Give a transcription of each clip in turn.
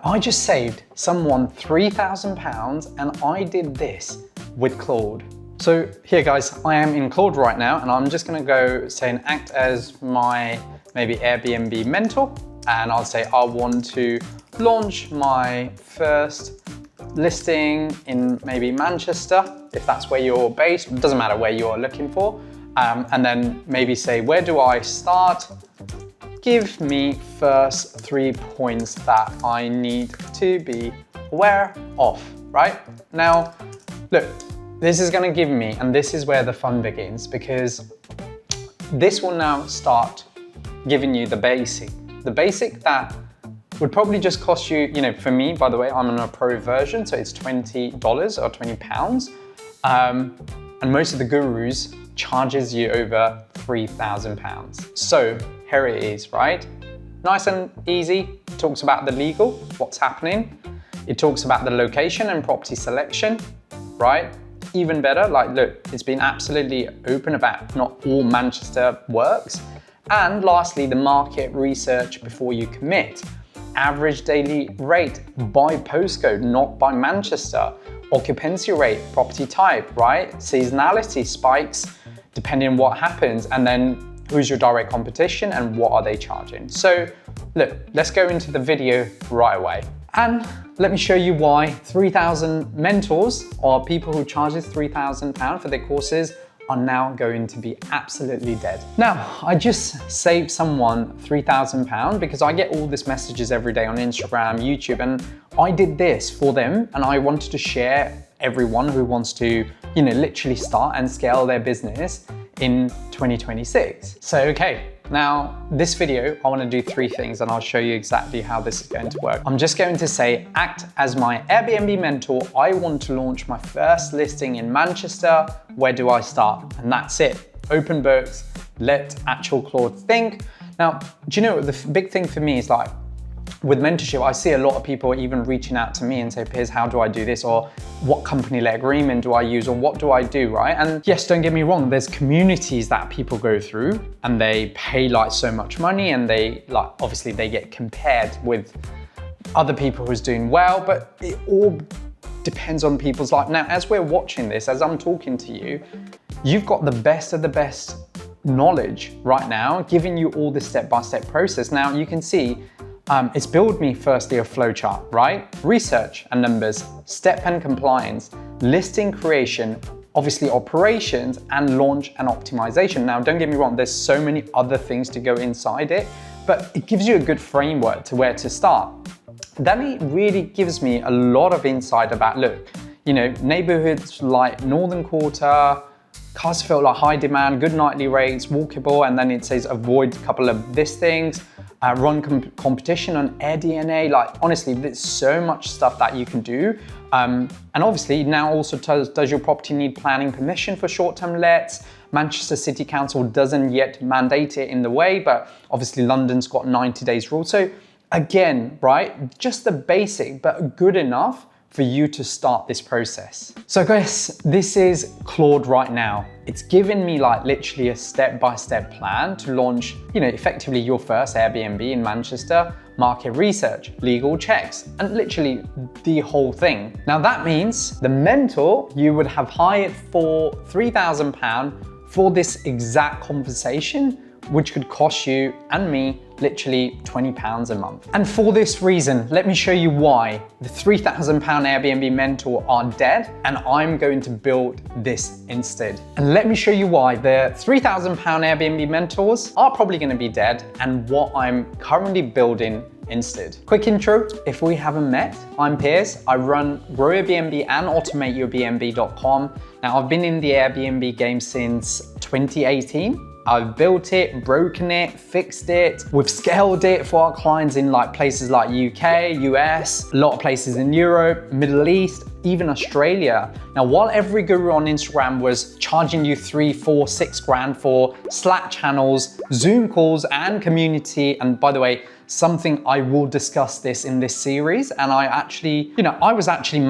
I just saved someone £3,000 and I did this with Claude. So here guys, I am in Claude right now and I'm just gonna go say and act as my maybe Airbnb mentor, and I'll say I want to launch my first listing in maybe Manchester, if that's where you're based. It doesn't matter where you're looking for. And then maybe say, where do I start? Give me first 3 points that I need to be aware of, right? Now, look, this is gonna give me, and this is where the fun begins, because this will now start giving you the basic that would probably just cost you, for me, by the way, I'm on a pro version, so it's $20 or £20. And most of the gurus charges you over £3,000. So here it is, right? Nice and easy. It talks about the legal, what's happening. It talks about the location and property selection, right? Even better, like look, it's been absolutely open about not all Manchester works. And lastly, the market research before you commit. Average daily rate by postcode, not by Manchester. Occupancy rate, property type, right? Seasonality spikes, depending on what happens. And then who's your direct competition and what are they charging? So look, let's go into the video right away. And let me show you why 3,000 mentors or people who charges £3,000 for their courses are now going to be absolutely dead. Now, I just saved someone £3,000 because I get all these messages every day on Instagram, YouTube, and I did this for them and I wanted to share everyone who wants to, literally start and scale their business in 2026. So, okay. Now, this video, I want to do 3 things and I'll show you exactly how this is going to work. I'm just going to say, act as my Airbnb mentor. I want to launch my first listing in Manchester. Where do I start? And that's it. Open books, let actual Claude think. Now, do you know, the big thing for me is like, with mentorship, I see a lot of people even reaching out to me and say, Piers, how do I do this? Or what company-led agreement do I use? Or what do I do, right? And yes, don't get me wrong, there's communities that people go through and they pay like so much money and they obviously they get compared with other people who's doing well, but it all depends on people's life. Now, as we're watching this, as I'm talking to you, you've got the best of the best knowledge right now, giving you all this step-by-step process. Now you can see, it's built me firstly a flowchart, right? Research and numbers, step and compliance, listing creation, obviously operations, and launch and optimization. Now, don't get me wrong, there's so many other things to go inside it, but it gives you a good framework to where to start. Then it really gives me a lot of insight about, look, neighborhoods like Northern Quarter, Carsfield, like high demand, good nightly rates, walkable, and then it says avoid a couple of these things. Run competition on AirDNA. Like honestly, there's so much stuff that you can do. And obviously now also does your property need planning permission for short-term lets? Manchester City Council doesn't yet mandate it in the way, but obviously London's got 90 days rule. So again, right, just the basic, but good enough for you to start this process. So guys, this is Claude right now. It's given me like literally a step-by-step plan to launch, effectively your first Airbnb in Manchester, market research, legal checks, and literally the whole thing. Now that means the mentor you would have hired for £3,000 for this exact conversation, which could cost you and me literally £20 a month. And for this reason, let me show you why the £3,000 Airbnb mentor are dead and I'm going to build this instead. And let me show you why the £3,000 Airbnb mentors are probably going to be dead and what I'm currently building instead. Quick intro, if we haven't met, I'm Piers. I run Grow Airbnb and AutomateYourBnB.com. Now I've been in the Airbnb game since 2018. I've built it, broken it, fixed it. We've scaled it for our clients in like places like UK, US, a lot of places in Europe, Middle East, even Australia. Now, while every guru on Instagram was charging you 3, 4, 6 grand for Slack channels, Zoom calls, and community, and by the way, something I will discuss this in this series. And I actually, I was actually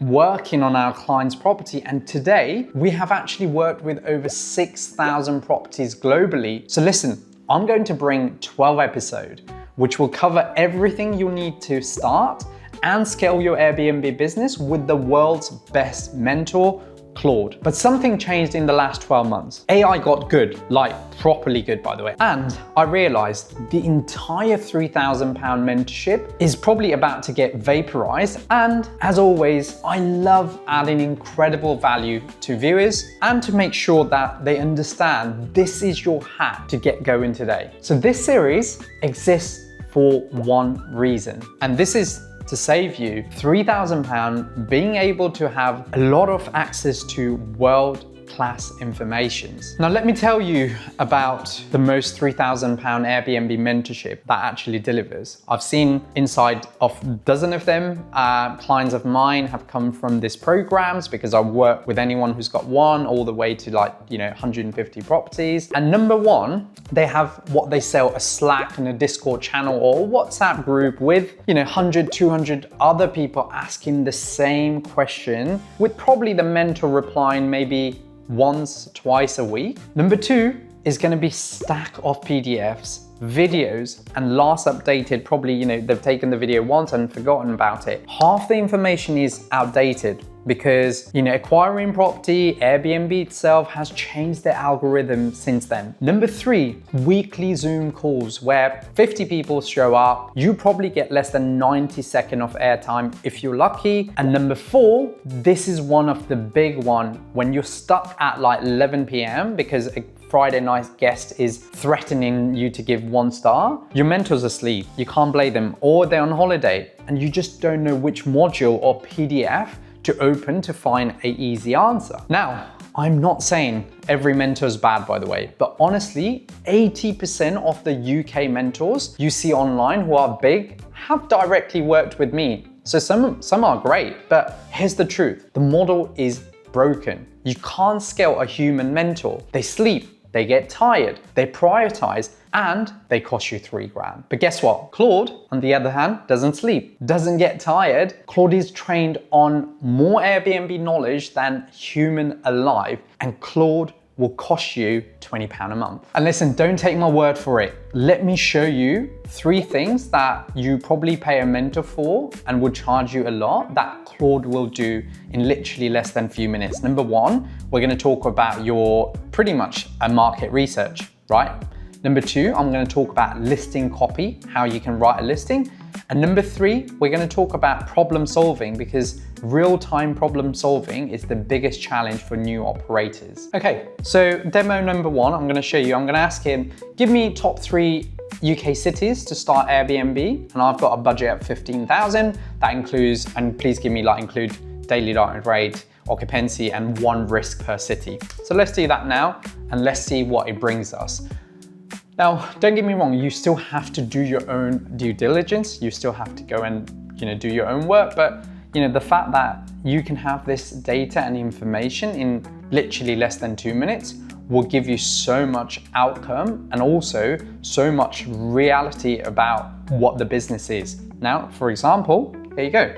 working on our client's property. And today we have actually worked with over 6,000 properties globally. So listen, I'm going to bring 12 episodes which will cover everything you need to start and scale your Airbnb business with the world's best mentor, Claude. But something changed in the last 12 months. AI got good, like properly good, by the way. And I realized the entire £3,000 mentorship is probably about to get vaporized. And as always, I love adding incredible value to viewers and to make sure that they understand this is your hack to get going today. So this series exists for one reason, and this is to save you £3,000 being able to have a lot of access to world-class information. Now let me tell you about the most £3,000 Airbnb mentorship that actually delivers. I've seen inside of a dozen of them. Clients of mine have come from these programs because I work with anyone who's got one all the way to 150 properties. And number one, they have what they sell, a Slack and a Discord channel or a WhatsApp group with 100, 200 other people asking the same question, with probably the mentor replying maybe once, twice a week. Number two is going to be stack of PDFs, videos, and last updated, probably, they've taken the video once and forgotten about it. Half the information is outdated because, acquiring property, Airbnb itself has changed their algorithm since then. Number three, weekly Zoom calls where 50 people show up. You probably get less than 90 seconds of airtime if you're lucky. And number four, this is one of the big one when you're stuck at 11 p.m. because a Friday night guest is threatening you to give 1 star. Your mentor's asleep, you can't blame them, or they're on holiday and you just don't know which module or PDF to open to find an easy answer. Now, I'm not saying every mentor is bad, by the way, but honestly, 80% of the UK mentors you see online who are big have directly worked with me. So some are great, but here's the truth. The model is broken. You can't scale a human mentor. They sleep, they get tired, they prioritize, and they cost you £3,000. But guess what? Claude, on the other hand, doesn't sleep, doesn't get tired. Claude is trained on more Airbnb knowledge than human alive, and Claude will cost you £20 a month. And listen, don't take my word for it. Let me show you 3 things that you probably pay a mentor for and would charge you a lot that Claude will do in literally less than a few minutes. Number one, we're gonna talk about your pretty much a market research, right? Number two, I'm gonna talk about listing copy, how you can write a listing. And number three, we're gonna talk about problem solving, because real-time problem solving is the biggest challenge for new operators. Okay, so demo number one, I'm gonna show you. I'm gonna ask him, give me top 3 UK cities to start Airbnb. And I've got a budget of 15,000. That includes, and please give me include daily rate, occupancy, and 1 risk per city. So let's do that now, and let's see what it brings us. Now, don't get me wrong, you still have to do your own due diligence. You still have to go and do your own work. But the fact that you can have this data and information in literally less than 2 minutes will give you so much outcome and also so much reality about what the business is. Now, for example, here you go,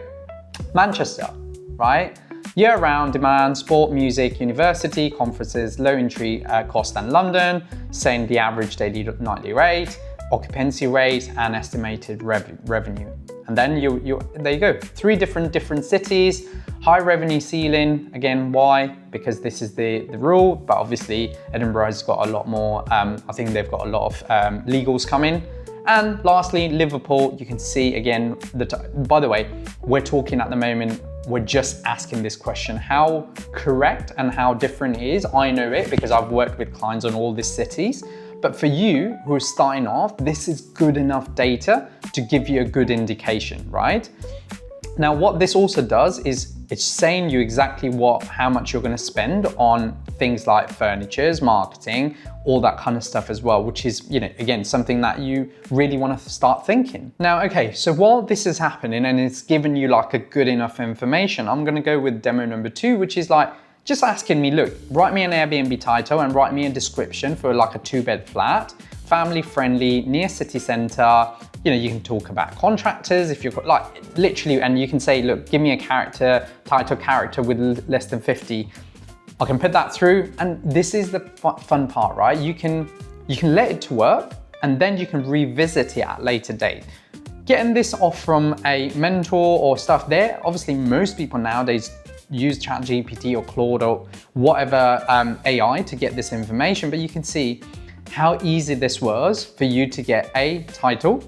Manchester, right? Year-round demand, sport, music, university, conferences, low entry cost than London, saying the average daily nightly rate, occupancy rate, and estimated revenue. And then there you go, 3 different cities, high revenue ceiling. Again, why? Because this is the rule, but obviously Edinburgh's got a lot more, I think they've got a lot of legals coming. And lastly, Liverpool, you can see again, by the way, we're talking at the moment, we're just asking this question, how correct and how different it is. I know it because I've worked with clients on all these cities. But for you who are starting off, this is good enough data to give you a good indication, right? Now, what this also does is it's saying you exactly how much you're gonna spend on things like furnitures, marketing, all that kind of stuff as well, which is, again, something that you really wanna start thinking. Now, okay, so while this is happening and it's given you a good enough information, I'm gonna go with demo number 2, which is just asking me, look, write me an Airbnb title and write me a description for a 2-bed flat, family friendly, near city center. You can talk about contractors if you've got literally, and you can say, look, give me a title character with less than 50. I can put that through, and this is the fun part, right? You can let it to work, and then you can revisit it at a later date. Getting this off from a mentor or stuff there, obviously most people nowadays use ChatGPT or Claude or whatever AI to get this information, but you can see how easy this was for you to get a title.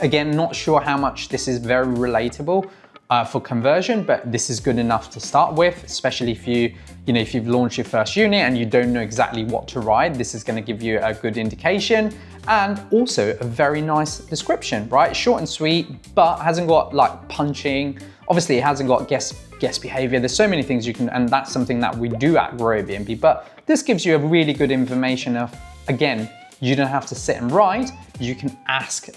Again, not sure how much this is very relatable for conversion, but this is good enough to start with, especially if if you've launched your first unit and you don't know exactly what to write. This is going to give you a good indication, and also a very nice description, right? Short and sweet, but hasn't got like punching. Obviously, it hasn't got guest behavior. There's so many things you can, and that's something that we do at Grow Airbnb. But this gives you a really good information of, again, you don't have to sit and write. You can ask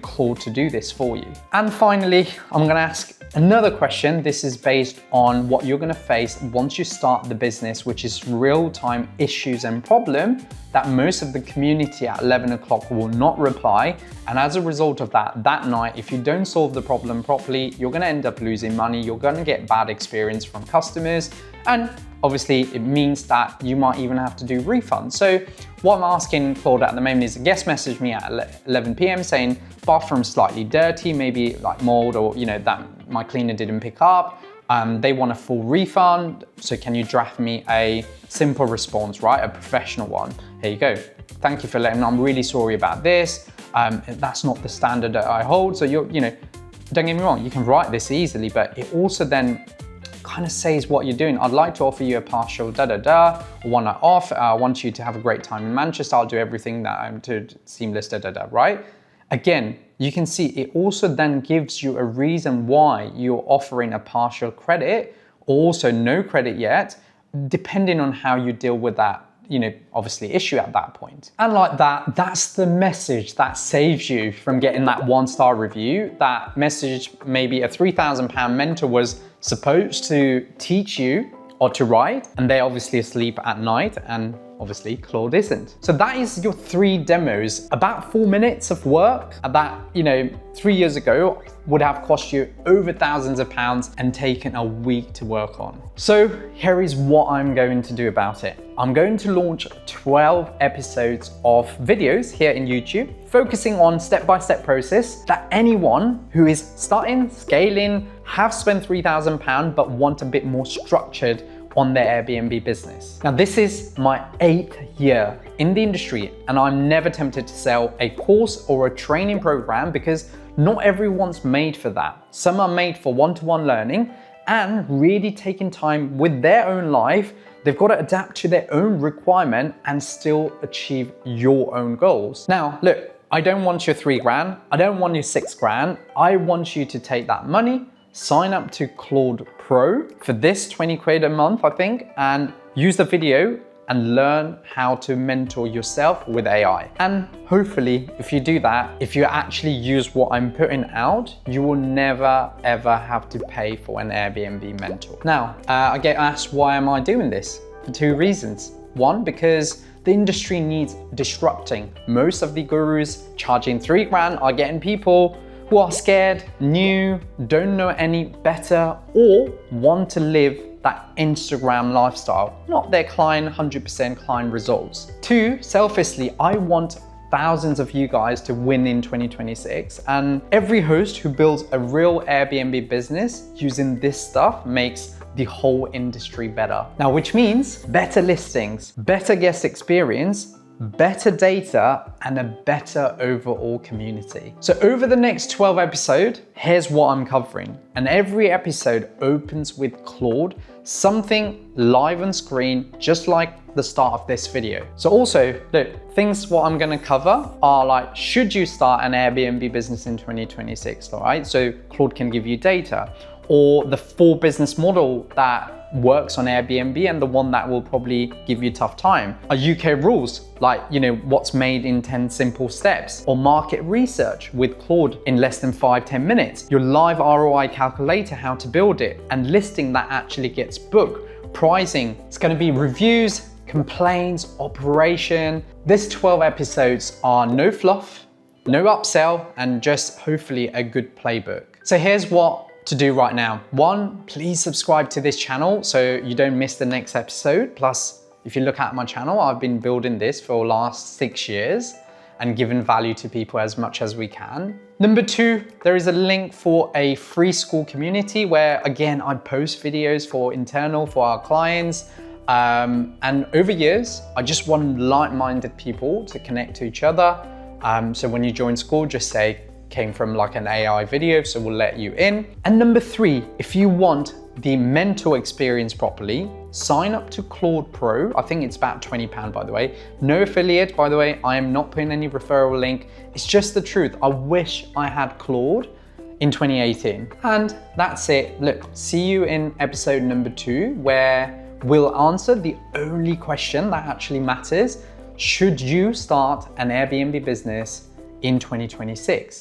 Claude to do this for you. And finally, I'm gonna ask another question. This is based on what you're gonna face once you start the business, which is real-time issues and problem that most of the community at 11 o'clock will not reply. And as a result of that, that night, if you don't solve the problem properly, you're gonna end up losing money. You're gonna get bad experience from customers. And obviously it means that you might even have to do refunds. So what I'm asking Claude at the moment is a guest message me at 11 p.m. saying bathroom's slightly dirty, maybe like mold, or that my cleaner didn't pick up. They want a full refund. So can you draft me a simple response, right? A professional one. Here you go. Thank you for letting me know. I'm really sorry about this. That's not the standard that I hold. So don't get me wrong, you can write this easily, but it also then kind of says what you're doing. I'd like to offer you a partial or one night off. I want you to have a great time in Manchester. I'll do everything that I'm to seamless, right? Again, you can see it also then gives you a reason why you're offering a partial credit, or also no credit yet, depending on how you deal with that, obviously issue at that point. And like that, that's the message that saves you from getting that 1-star review. That message, maybe a £3,000 mentor was supposed to teach you or to write, and they're obviously asleep at night, and obviously Claude isn't. So that is your 3 demos. About 4 minutes of work that, 3 years ago would have cost you over thousands of pounds and taken a week to work on. So here is what I'm going to do about it. I'm going to launch 12 episodes of videos here in YouTube, focusing on step-by-step process that anyone who is starting, scaling, have spent £3,000 but want a bit more structured on their Airbnb business. Now, this is my 8th year in the industry, and I'm never tempted to sell a course or a training program because not everyone's made for that. Some are made for one-to-one learning and really taking time with their own life. They've got to adapt to their own requirement and still achieve your own goals. Now, look, I don't want your 3 grand. I don't want your 6 grand. I want you to take that money, sign up to Claude Pro for this 20 quid a month, I think, and use the video and learn how to mentor yourself with AI. And hopefully, if you do that, if you actually use what I'm putting out, you will never ever have to pay for an Airbnb mentor. Now, I get asked, why am I doing this? For 2 reasons. 1, because the industry needs disrupting. Most of the gurus charging 3 grand are getting people who are scared, new, don't know any better, or want to live that Instagram lifestyle, not their client, 100% client results. 2, selfishly, I want thousands of you guys to win in 2026. And every host who builds a real Airbnb business using this stuff makes the whole industry better. Now, which means better listings, better guest experience, better data, and a better overall community. So over the next 12 episodes, here's what I'm covering. And every episode opens with Claude, something live on screen, just like the start of this video. So also, look, things what I'm gonna cover are like, should you start an Airbnb business in 2026, all right? So Claude can give you data, or the 4 business model that works on Airbnb and the one that will probably give you a tough time. UK rules, like, what's made in 10 simple steps, or market research with Claude in less than 5-10 minutes, your live ROI calculator, how to build it, and listing that actually gets booked, pricing. It's gonna be reviews, complaints, operation. These 12 episodes are no fluff, no upsell, and just hopefully a good playbook. So here's what to do right now. 1, please subscribe to this channel so you don't miss the next episode. Plus, if you look at my channel, I've been building this for the last 6 years. and given value to people as much as we can. Number two, there is a link for a free school community where, again, I post videos for our clients. And over years, I just want like-minded people to connect to each other. So when you join school, just say, came from like an AI video, so we'll let you in. And number three, if you want the mentor experience properly, sign up to Claude Pro. I think it's about £20, by the way. No affiliate, by the way. I am not putting any referral link. It's just the truth. I wish I had Claude in 2018. And that's it. Look, see you in episode number 2, where we'll answer the only question that actually matters. Should you start an Airbnb business in 2026?